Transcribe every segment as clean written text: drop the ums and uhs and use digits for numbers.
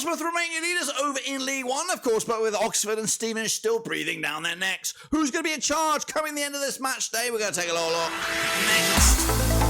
Portsmouth remain your leaders over in League One, of course, but with Oxford and Stevenage still breathing down their necks. Who's going to be in charge coming the end of this match day? We're going to take a little look next.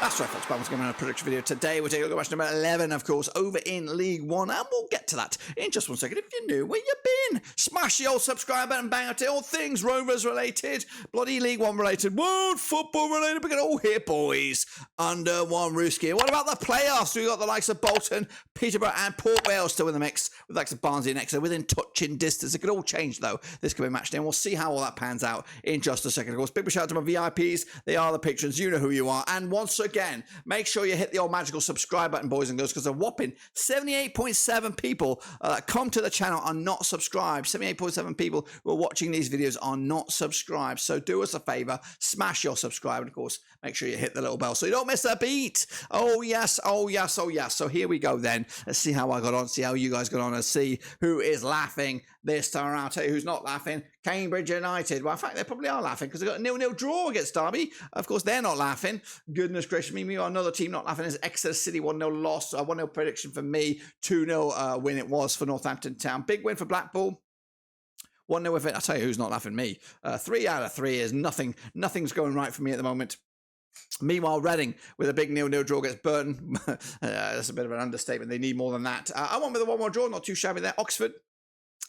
That's right, folks. Barnsley coming on a prediction video today. We're taking a look at match number 11, of course, over in League One, and we'll get to that in just 1 second. If you're new, where you been? Smash the old subscribe button, bang out it. All things Rovers related, bloody League One related, world football related. We get all here, boys, under one roof here. What about the playoffs? We got the likes of Bolton, Peterborough, and Port Vale still in the mix, with the likes of Barnsley and Exeter within touching distance. It could all change though this coming match day, and we'll see how all that pans out in just a second. Of course, big shout out to my VIPs. They are the patrons. You know who you are. And once again, make sure you hit the old magical subscribe button, boys and girls, because a whopping 78.7 people that come to the channel are not subscribed. 78.7 people who are watching these videos are not subscribed. So do us a favor, smash your subscribe, and of course, make sure you hit the little bell so you don't miss a beat. Oh yes, oh yes, oh yes. So here we go then. Let's see how I got on, see how you guys got on, and see who is laughing this time around. I'll tell you who's not laughing. Cambridge United. Well, in fact, they probably are laughing because they got a 0-0 draw against Derby. Of course, they're not laughing. Goodness gracious me. Meanwhile, another team not laughing is Exeter City. 1-0 loss. 1-0 prediction for me. 2-0 win it was for Northampton Town. Big win for Blackpool. 1-0 with it. I'll tell you who's not laughing. Me. 3 out of 3 is nothing. Nothing's going right for me at the moment. Meanwhile, Reading with a big 0-0 draw against Burton. That's a bit of an understatement. They need more than that. I went with a 1-1 draw. Not too shabby there. Oxford.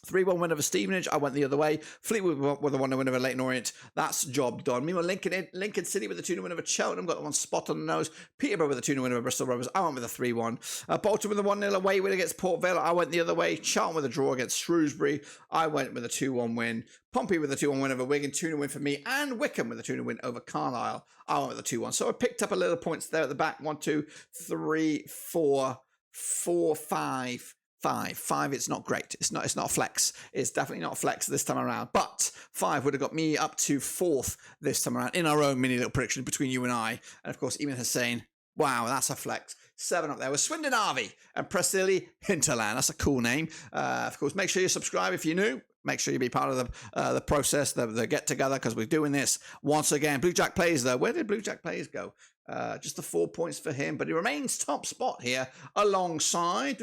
3-1 win over Stevenage. I went the other way. Fleetwood with a 1-0 win over Leyton Orient. That's job done. Meanwhile, Lincoln City with a 2-0 win over Cheltenham. Got the one spot on the nose. Peterborough with a 2-0 win over Bristol Rovers. I went with a 3-1. Bolton with a 1-0 away win against Port Vale. I went the other way. Charlton with a draw against Shrewsbury. I went with a 2-1 win. Pompey with a 2-1 win over Wigan. 2-0 win for me. And Wycombe with a 2-0 win over Carlisle. I went with a 2-1. So I picked up a little points there at the back. 1, 2, 3, 4, 5. 5, it's not great. It's not a flex. It's definitely not a flex this time around. But 5 would have got me up to 4th this time around in our own mini little prediction between you and I. And of course, Eamon Hussein. Wow, that's a flex. 7 up there with Swindon Harvey and Presili Hinterland. That's a cool name. Of course, make sure you subscribe if you're new. Make sure you be part of the process, the get together, because we're doing this once again. Blue Jack Plays though. Where did Blue Jack Plays go? Just the 4 points for him, but he remains top spot here alongside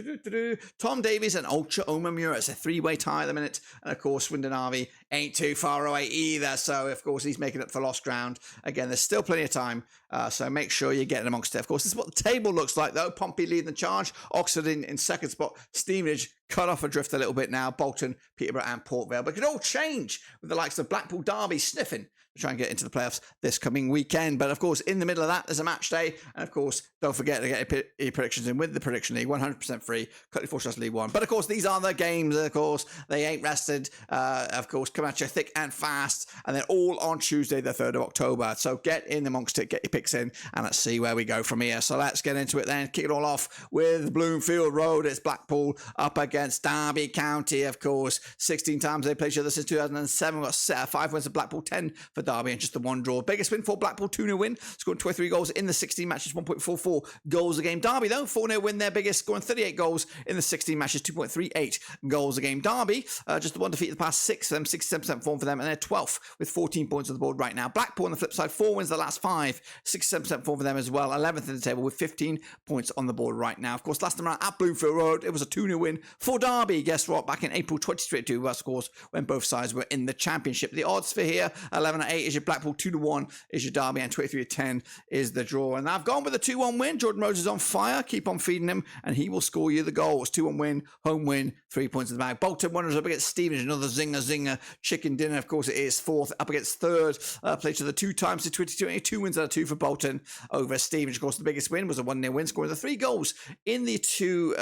Tom Davies and Ultra Omamura. It's a 3-way tie at the minute, and of course Swindon Harvey ain't too far away either, so of course he's making up for lost ground. Again, there's still plenty of time, so make sure you get in amongst it. Of course, this is what the table looks like though. Pompey leading the charge, Oxford in second spot, Stevenage cut off adrift a little bit now, Bolton, Peterborough and Port Vale, but it could all change with the likes of Blackpool, Derby sniffing to try and get into the playoffs this coming weekend. But of course, in the middle of that, there's a match day. And of course, don't forget to get your predictions in with the Prediction League, 100% free, Cut 4 Stars League One. But of course, these are the games, of course. They ain't rested. Of course, come at you thick and fast. And they're all on Tuesday, the 3rd of October. So get in amongst it, get your picks in, and let's see where we go from here. So let's get into it then. Kick it all off with Bloomfield Road. It's Blackpool up against Derby County, of course. 16 times they played each other since 2007. We've got 5 wins for Blackpool, 10 for Derby, and just the 1 draw. Biggest win for Blackpool, 2-0 win, scoring 23 goals in the 16 matches, 1.44 goals a game. Derby, though, 4-0 win, their biggest, scoring 38 goals in the 16 matches, 2.38 goals a game. Derby, just the 1 defeat the past 6 for them, 67% form for them, and they're 12th with 14 points on the board right now. Blackpool, on the flip side, 4 wins the last 5, 67% form for them as well, 11th in the table with 15 points on the board right now. Of course, last time around at Bloomfield Road, it was a 2-0 win for Derby. Guess what? Back in April 2022, well, of course, when both sides were in the championship. The odds for here, 11-8 is your Blackpool, 2-1 is your Derby, and 23-10 is the draw. And I've gone with a 2-1 win. Jordan Rhodes is on fire. Keep on feeding him, and he will score you the goals. 2-1 win, home win, 3 points in the bag. Bolton runners up against Stevenage, another zinger chicken dinner. Of course, it is 4th up against 3rd. Played each other 2 times to 2020. 2 wins out of 2 for Bolton over Stevenage. Of course, the biggest win was a 1-0 win, scoring the 3 goals in the two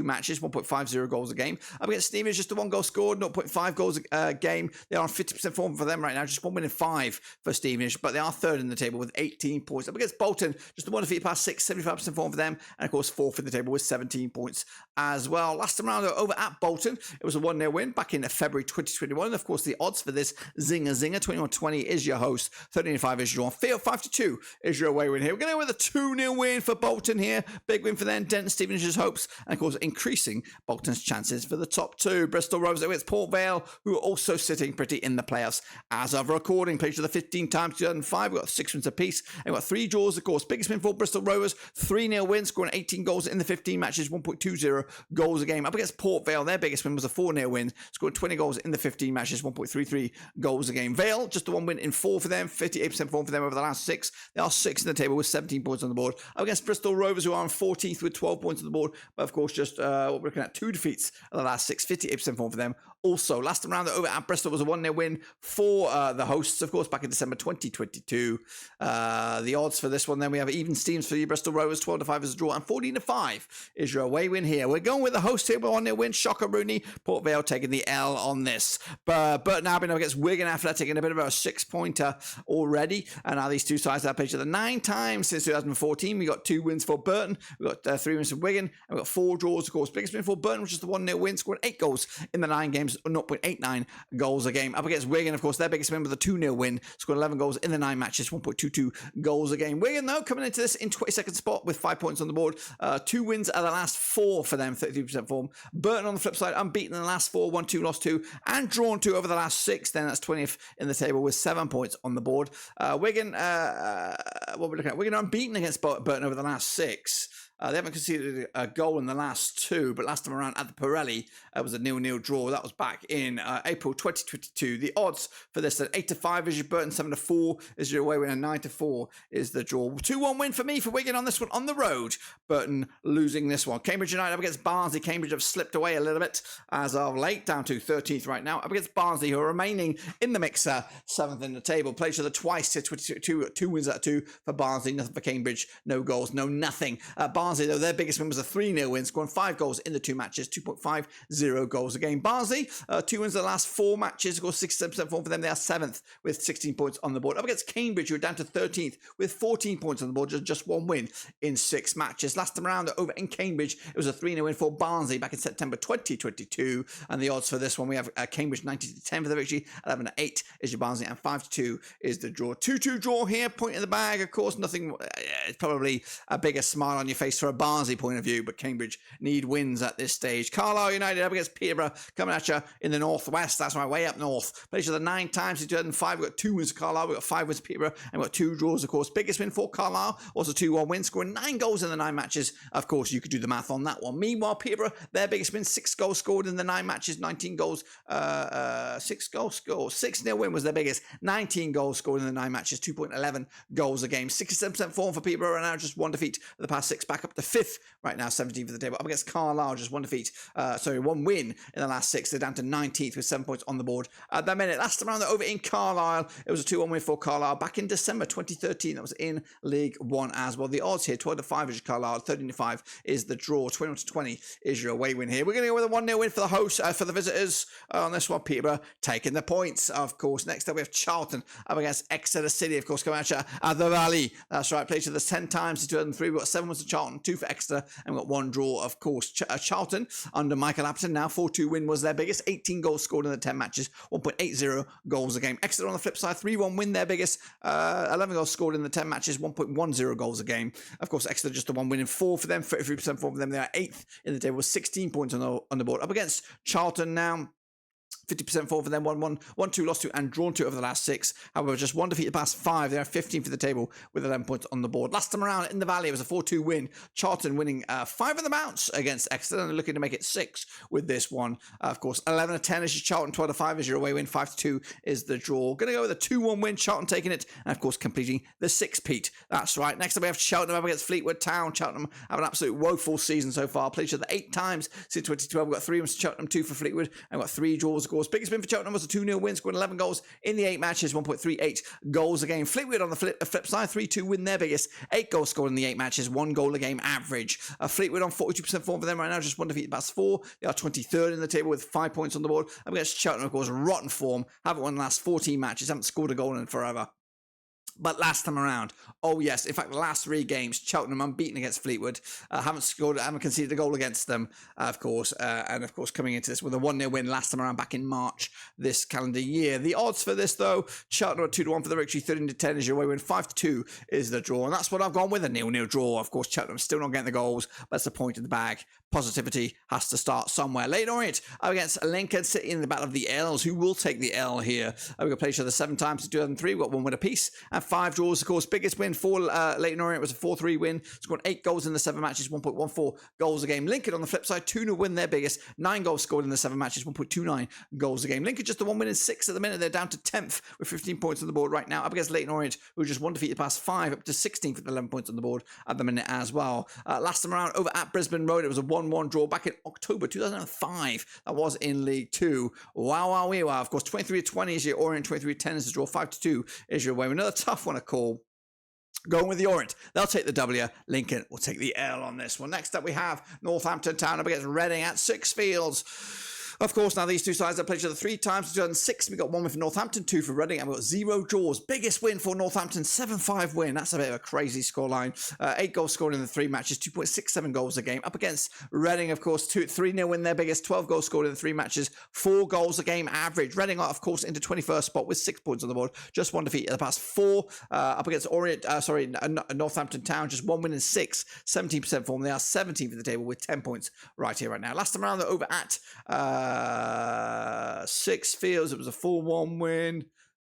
matches, 1.50 goals a game. Up against Stevenage, just a 1 goal scored, 0.5 goals a game. They are on 50% form for them right now, just 1 win in 5 for Stevenage, but they are 3rd in the table with 18 points. Up against against Bolton, just the one defeat past 6, 75% form for them, and of course 4th in the table with 17 points as well. Last time around over at Bolton, it was a 1-0 win back in February 2021, and of course the odds for this zinger 21-20 is your host, 13-5 is your field, 5-2 is your away win here. We're going to go with a 2-0 win for Bolton here, big win for them, denting Stevenage's hopes, and of course increasing Bolton's chances for the top 2. Bristol Rovers against Port Vale, who are also sitting pretty in the playoffs as of recording. Played to the 15 times 2005, we've got 6 wins apiece, and we've got 3 draws, of course. Biggest win for Bristol Rovers, 3-0 win, scoring 18 goals in the 15 matches, 1.20 goals a game. Up against Port Vale, their biggest win was a 4-0 win, scored 20 goals in the 15 matches, 1.33 goals a game. Vale, just the 1 win in 4 for them, 58% form for them over the last 6. They are 6th in the table with 17 points on the board. Up against Bristol Rovers, who are on 14th with 12 points on the board, but of course just what we're looking at, 2 defeats of the last 6, 58% form for them. Also, last time around over at Bristol was a 1-0 win for the hosts, of course, back in December 2022. The odds for this one, then we have even Steams for the Bristol Rovers, 12-5 is a draw, and 14-5 is your away win here. We're going with the host here with a 1-0 win. Shocker Rooney, Port Vale taking the L on this. But Burton Albion against Wigan Athletic in a bit of a 6-pointer already. And now these two sides have played each other 9 times since 2014. We got 2 wins for Burton, we got 3 wins for Wigan, and we got 4 draws, of course. Biggest win for Burton, which is the 1-0 win, scoring 8 goals in the 9 games, 0.89 goals a game. Up against Wigan, of course, their biggest win was a 2-0 win, scored 11 goals in the 9 matches, 1.22 goals a game. Wigan, though, coming into this in 22nd spot with 5 points on the board. 2 wins out of the last 4 for them, 33% form. Burton on the flip side, unbeaten in the last 4, 1-2, lost 2, and drawn 2 over the last 6. Then that's 20th in the table with 7 points on the board. Wigan, what we're looking at, Wigan are unbeaten against Burton over the last 6. They haven't conceded a goal in the last 2, but last time around at the Pirelli, it was a 0-0 draw. That was back in April 2022. The odds for this at 8-5 is your Burton, 7-4 is your away win, and 9-4 is the draw. 2-1 win for me for Wigan on this one on the road. Burton losing this one. Cambridge United up against Barnsley. Cambridge have slipped away a little bit as of late, down to 13th right now. Up against Barnsley, who are remaining in the mixer, 7th in the table. Played each other twice, 2 wins out of 2 for Barnsley, nothing for Cambridge, no goals, no nothing. Barnsley, though, their biggest win was a 3-0 win, scoring 5 goals in the 2 matches, 2.50 goals a game. Barnsley, 2 wins in the last 4 matches, scored 67% form for them. They are 7th with 16 points on the board. Up against Cambridge, who are down to 13th with 14 points on the board, just 1 win in 6 matches. Last time around over in Cambridge, it was a 3-0 win for Barnsley back in September 2022. And the odds for this one, we have Cambridge 90-10 for the victory, 11-8 is your Barnsley, and 5-2 is the draw. 2-2 draw here, point in the bag. Of course, nothing, it's probably a bigger smile on your face for a Barnsley point of view, but Cambridge need wins at this stage. Carlisle United up against Peterborough, coming at you in the northwest. That's right, way up north. Played each other 9 times in 2005. We've got 2 wins for Carlisle, we've got 5 wins for Peterborough, and we've got 2 draws, of course. Biggest win for Carlisle was a 2-1 win, scoring 9 goals in the 9 matches. Of course, you could do the math on that one. Meanwhile, Peterborough, their biggest win, 6 goals scored in the 9 matches, 19 goals, 6 goals scored. 6-0 win was their biggest, 19 goals scored in the 9 matches, 2.11 goals a game. 67% form for Peterborough, and now just 1 defeat for the past 6, back up to 5th right now, 17th for the table. Up against Carlisle, just 1 defeat, 1 win in the last 6. They're down to 19th with 7 points on the board at that minute. Last time around over in Carlisle, it was a 2-1 win for Carlisle back in December 2013. That was in League 1 as well. The odds here, 12-5 is Carlisle, 13-5 is the draw, 21-20 is your away win here. We're going to go with a 1-0 win for the hosts, for the visitors on this one. Peterborough taking the points, of course. Next up, we have Charlton up against Exeter City, of course, coming at you at the Vale. That's right, played each other 10 times in 2003. We've got 7 wins for Charlton, 2 for Exeter, and we've got 1 draw, of course. Charlton, under Michael Appleton, now 4-2 win was their biggest. 18 goals scored in the 10 matches, 1.80 goals a game. Exeter on the flip side, 3-1 win, their biggest. 11 goals scored in the 10 matches, 1.10 goals a game. Of course, Exeter just a 1 win in 4 for them, 33% form for them. They are 8th in the table with 16 points on the board. Up against Charlton now, 50% form for them, 1-2, lost 2, and drawn 2 over the last 6. However, just 1 defeat the past 5. They are 15th for the table with 11 points on the board. Last time around in the Valley, it was a 4-2 win. Charlton winning 5 of the bounce against Exeter, and looking to make it 6 with this one. Of course, 11-10 is your Charlton, 12-5 is your away win, 5-2 is the draw. Going to go with a 2-1 win, Charlton taking it, and of course completing the 6-peat. That's right. Next up, we have Cheltenham up against Fleetwood Town. Cheltenham have an absolute woeful season so far. Played each other 8 times since 2012. We've got 3 wins for Cheltenham, 2 for Fleetwood, and we've got 3 draws, of course. Biggest win for Cheltenham was a 2-0 win, scoring 11 goals in the 8 matches, 1.38 goals a game. Fleetwood on the flip side, 3-2 win, their biggest. 8 goals scored in the 8 matches, 1 goal a game average. Fleetwood on 42% form for them right now, just 1 defeat past 4. They are 23rd in the table with 5 points on the board. Up against Cheltenham, of course, rotten form. Haven't won the last 14 matches, haven't scored a goal in forever. But last time around, oh yes, in fact, the last 3 games, Cheltenham unbeaten against Fleetwood, haven't conceded a goal against them, of course, and of course coming into this with a 1-0 win last time around back in March this calendar year. The odds for this though, Cheltenham are 2-1 for the victory, 13-10 is your away win, 5-2 is the draw, and that's what I've gone with, a 0-0 draw. Of course, Cheltenham still not getting the goals, but that's the point of the bag. Positivity has to start somewhere. Leyton Orient up against Lincoln City in the battle of the L's. Who will take the L here? We've got played each other 7 times in 2003. We've got 1 win apiece and 5 draws. Of course, biggest win for Leyton Orient was a 4-3 win. Scored 8 goals in the 7 matches, 1.14 goals a game. Lincoln on the flip side, 2-0 win, their biggest. 9 goals scored in the 7 matches, 1.29 goals a game. Lincoln just the 1 win in 6 at the minute. They're down to 10th with 15 points on the board right now. Up against Leyton Orient, who just 1 defeat the past 5, up to 16th with 11 points on the board at the minute as well. Last time around over at Brisbane Road, it was a 1-1 draw back in October 2005. That was in League 2. Wow. Of course, 23-20 is your Orient, 23-10 is the draw, 5-2 is your away. Another tough one to call. Going with the Orient. They'll take the W. Lincoln will take the L on this one. Next up, we have Northampton Town up against Reading at Sixfields. Of course, now these two sides have played each other 3 times. In 2006, we got 1 win for Northampton, 2 for Reading, and we got 0 draws. Biggest win for Northampton, 7-5 win. That's a bit of a crazy scoreline. 8 goals scored in the 3 matches, 2.67 goals a game. Up against Reading, of course, 3-0 win, their biggest. 12 goals scored in the 3 matches, 4 goals a game average. Reading are, of course, into 21st spot with 6 points on the board. Just 1 defeat in the past 4. Up against Northampton Town, just 1 win in 6, 17% form. They are 17th in the table with 10 points right here, right now. Last time around, they're over at Sixfields. It was a 4-1 win.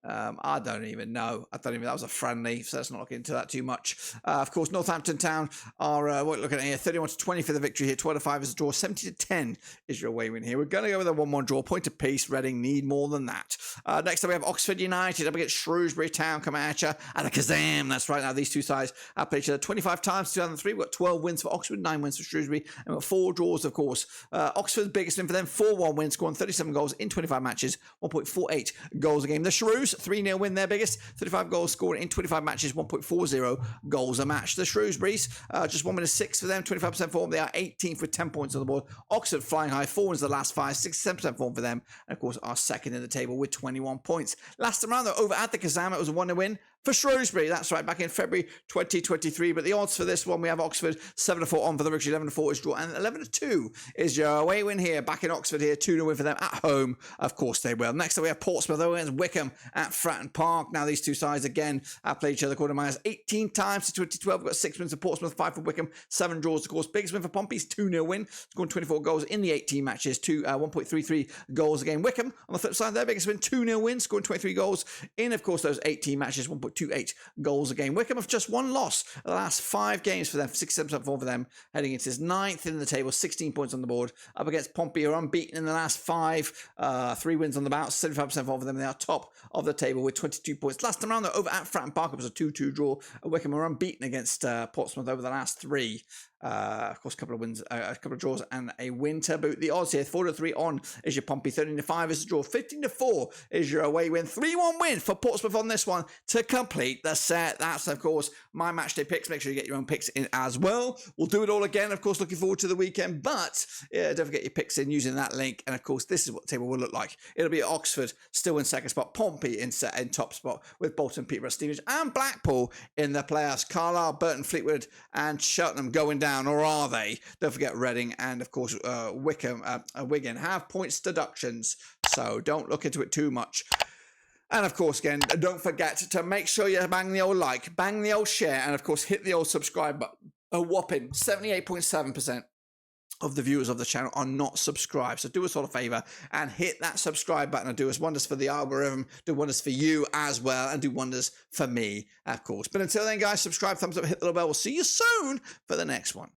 I don't even know. That was a friendly, so let's not look into that too much. Of course, Northampton Town are what we're looking at here, 31-20 for the victory here, 12-5 is a draw, 70-10 is your away win here. We're going to go with a 1-1 draw, point apiece. Reading need more than that. Next up, we have Oxford United up against Shrewsbury Town coming at you, and a Kazam. That's right. Now these two sides have played each other 25 times. 2003, we've got 12 wins for Oxford, 9 wins for Shrewsbury, and we've got 4 draws. Of course, Oxford's biggest win for them, 4-1 wins, scoring 37 goals in 25 matches, 1.48 goals a game. The Shrews 3-0 win, their biggest, 35 goals scored in 25 matches, 1.40 goals a match. The Shrewsburys, just 1 win and 6 for them, 25% form. They are 18th with 10 points on the board. Oxford flying high, 4 wins the last 5, 67% form for them, and of course are second in the table with 21 points. Last time around, though, over at the Kazam, it was a 1-0 win for Shrewsbury. That's right, back in February 2023. But the odds for this one, we have Oxford 7-4 on for the victory, 11-4 is draw, and 11-2 is your away win here. Back in Oxford here, 2-0 win for them at home. Of course they will. Next up, we have Portsmouth against Wycombe at Fratton Park. Now these two sides again have played each other quarter minus 18 times. To 2012, we've got 6 wins for Portsmouth, 5 for Wycombe, 7 draws. Of course, biggest win for Pompey's 2-0 win, scoring 24 goals in the 18 matches, 1.33 goals a game. Wycombe on the flip side, their biggest win, 2-0 win, scoring 23 goals in, of course, those 18 matches, 1.28 goals a game. Wycombe have just 1 loss the last 5 games for them, 67% form for them, heading into his 9th in the table, 16 points on the board. Up against Pompey, who are unbeaten in the last 5, 3 wins on the bounce, 75% form for them. They are top of the table with 22 points. Last time around, they're over at Fratton Park. It was a 2-2 draw. Wycombe are unbeaten against Portsmouth over the last 3. Of course, a couple of wins, a couple of draws, and a win to boot. The odds here, 4-3 on is your Pompey, 13-5 is the draw, 15-4 is your away win, 3-1 win for Portsmouth on this one to complete the set. That's, of course, my matchday picks. Make sure you get your own picks in as well. We'll do it all again, of course, looking forward to the weekend, but yeah, don't forget your picks in using that link. And of course, this is what the table will look like. It'll be Oxford still in second spot, Pompey in top spot, with Bolton, Peterborough, Stevenage, and Blackpool in the playoffs. Carlisle, Burton, Fleetwood, and Cheltenham going down, or are they? Don't forget Reading and, of course, Wigan have points deductions, so don't look into it too much. And, of course, again, don't forget to make sure you bang the old like, bang the old share, and, of course, hit the old subscribe button. A whopping 78.7% of the viewers of the channel are not subscribed, so do us all a favor and hit that subscribe button and do us wonders for the algorithm, do wonders for you as well, and do wonders for me, of course. But until then, guys, subscribe, thumbs up, hit the little bell. We'll see you soon for the next one.